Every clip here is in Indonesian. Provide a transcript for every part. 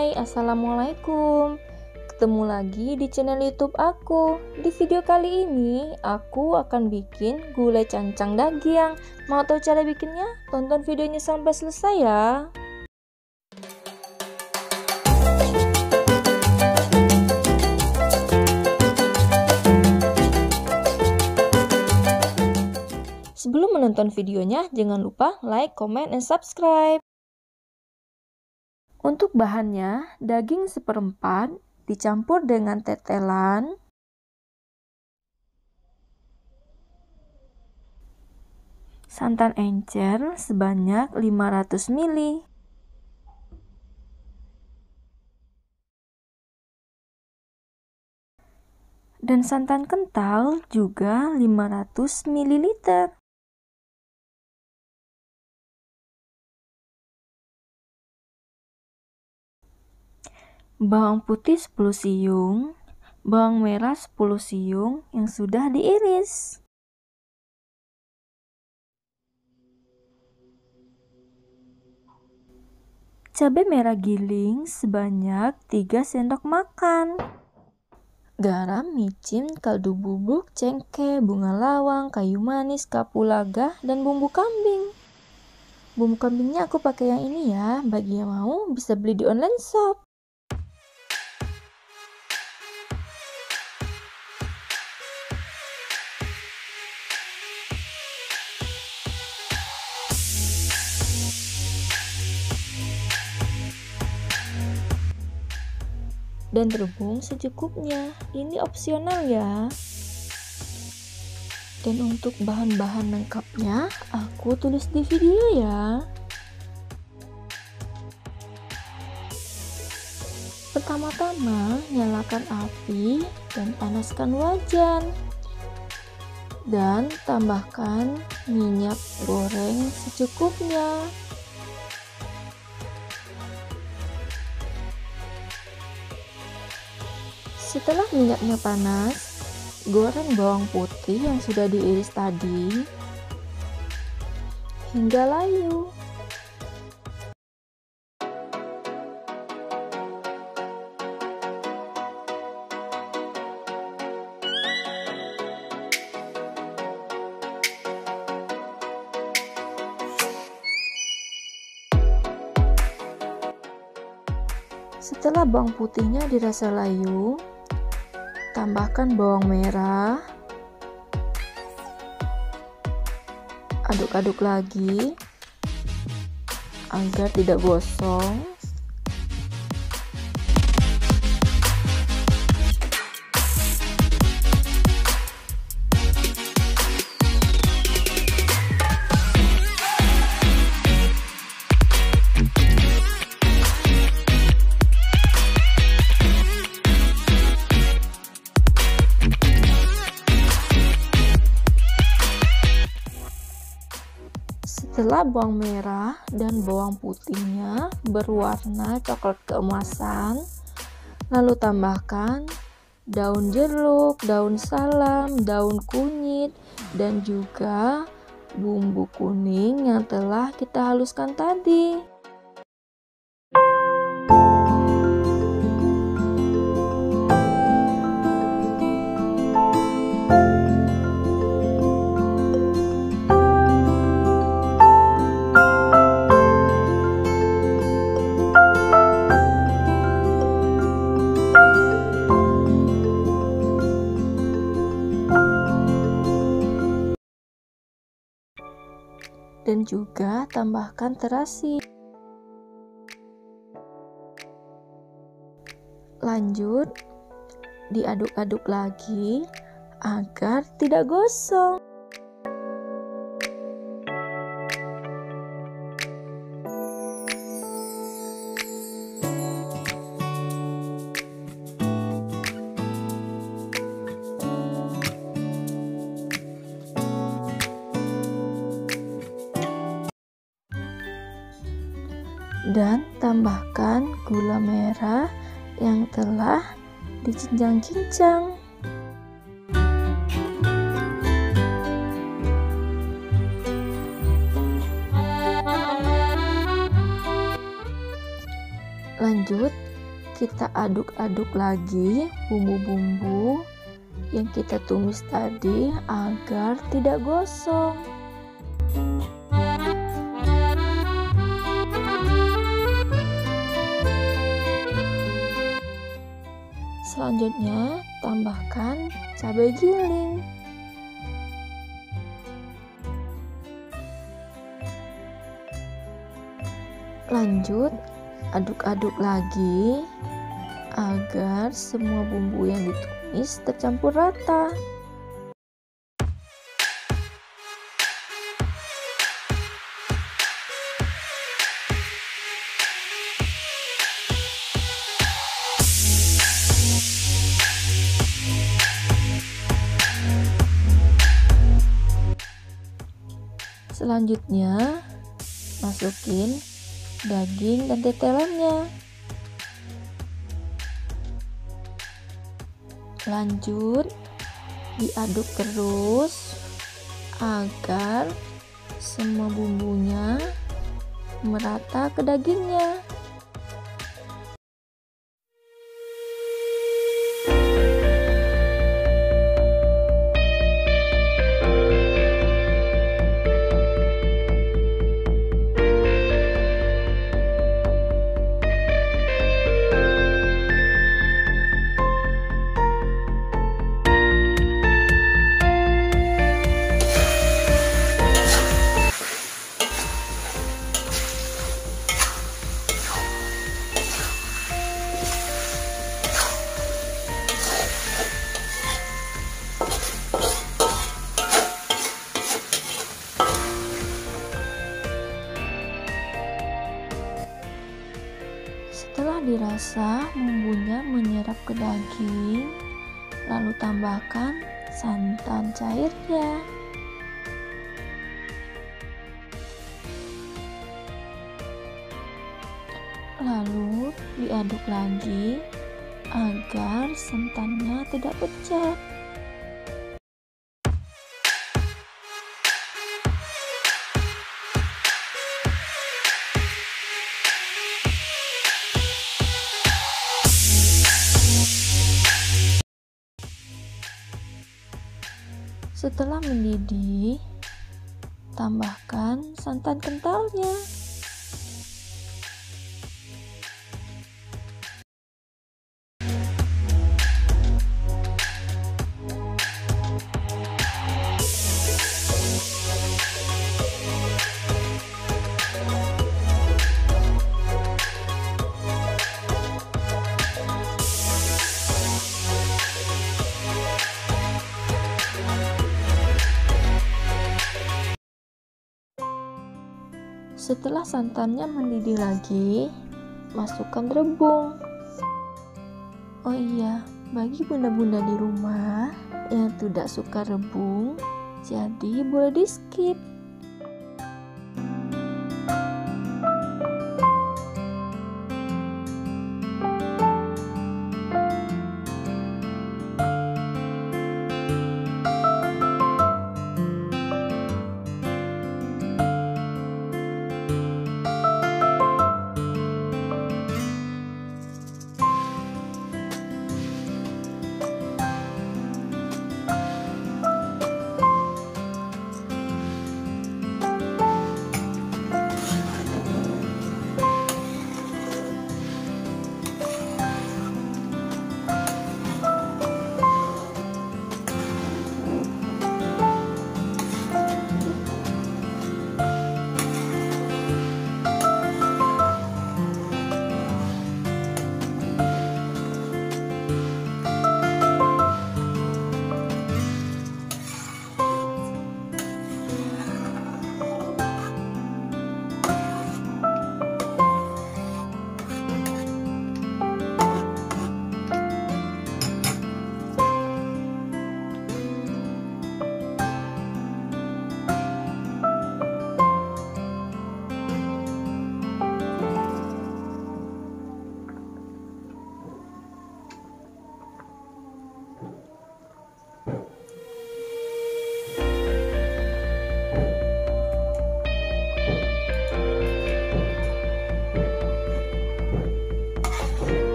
Hai, Assalamualaikum. Ketemu lagi di channel YouTube aku. Di video kali ini, aku akan bikin gulai cancang daging. Mau tahu cara bikinnya? Tonton videonya sampai selesai ya. Sebelum menonton videonya, jangan lupa like, comment, and subscribe. Untuk bahannya, daging seperempat dicampur dengan tetelan, santan encer sebanyak 500 ml, dan santan kental juga 500 ml. Bawang putih 10 siung, bawang merah 10 siung yang sudah diiris. Cabai merah giling sebanyak 3 sendok makan. Garam, micin, kaldu bubuk, cengkeh, bunga lawang, kayu manis, kapulaga, dan bumbu kambing. Bumbu kambingnya aku pakai yang ini ya, bagi yang mau bisa beli di online shop. Dan rebung secukupnya, ini opsional ya. Dan untuk bahan-bahan lengkapnya aku tulis di video ya. Pertama-tama nyalakan api dan panaskan wajan, dan tambahkan minyak goreng secukupnya. Setelah minyaknya panas, goreng bawang putih yang sudah diiris tadi hingga layu. Setelah bawang putihnya dirasa layu, tambahkan bawang merah, aduk-aduk lagi agar tidak gosong. Setelah bawang merah dan bawang putihnya berwarna coklat keemasan, lalu tambahkan daun jeruk, daun salam, daun kunyit, dan juga bumbu kuning yang telah kita haluskan tadi. Dan juga tambahkan terasi. Lanjut, diaduk-aduk lagi agar tidak gosong. Dan tambahkan gula merah yang telah dicincang-cincang. Lanjut, kita aduk-aduk lagi bumbu-bumbu yang kita tumis tadi agar tidak gosong. Selanjutnya, tambahkan cabai giling. Lanjut, aduk-aduk lagi agar semua bumbu yang ditumis tercampur rata. Selanjutnya, masukin daging dan tetelannya. Lanjut, diaduk terus agar semua bumbunya merata ke dagingnya. Setelah dirasa bumbunya menyerap ke daging, lalu tambahkan santan cairnya. Lalu diaduk lagi agar santannya tidak pecah. Setelah mendidih, tambahkan santan kentalnya. Setelah santannya mendidih lagi, masukkan rebung. Oh iya, bagi bunda-bunda di rumah yang tidak suka rebung, jadi boleh di skip.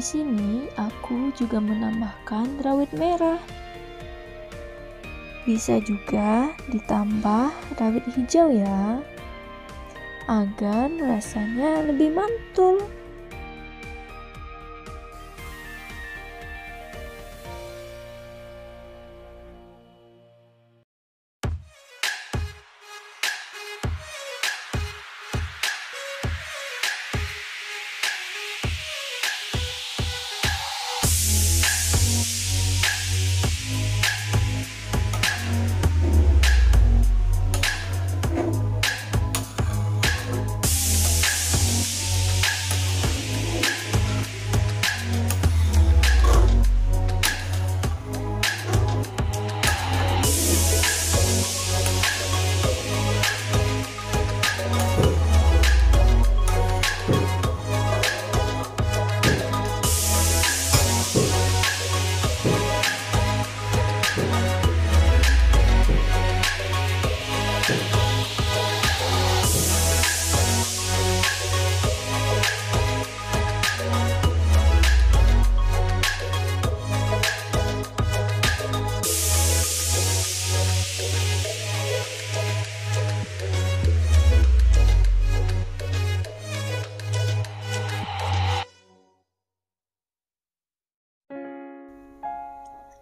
Di sini aku juga menambahkan rawit merah. Bisa juga ditambah rawit hijau ya, agar rasanya lebih mantul.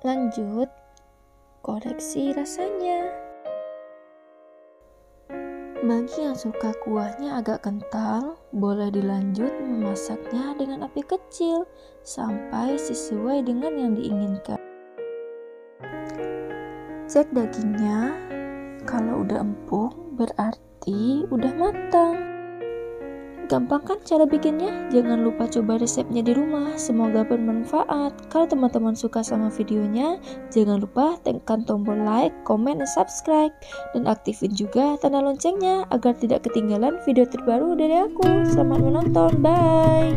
Lanjut, koreksi rasanya. Bagi yang suka kuahnya agak kental, boleh dilanjut memasaknya dengan api kecil sampai sesuai dengan yang diinginkan. Cek dagingnya, kalau udah empuk berarti udah matang. Gampang kan cara bikinnya? Jangan lupa coba resepnya di rumah. Semoga bermanfaat. Kalau teman-teman suka sama videonya, jangan lupa tekan tombol like, komen, dan subscribe. Dan aktifin juga tanda loncengnya agar tidak ketinggalan video terbaru dari aku. Selamat menonton, bye!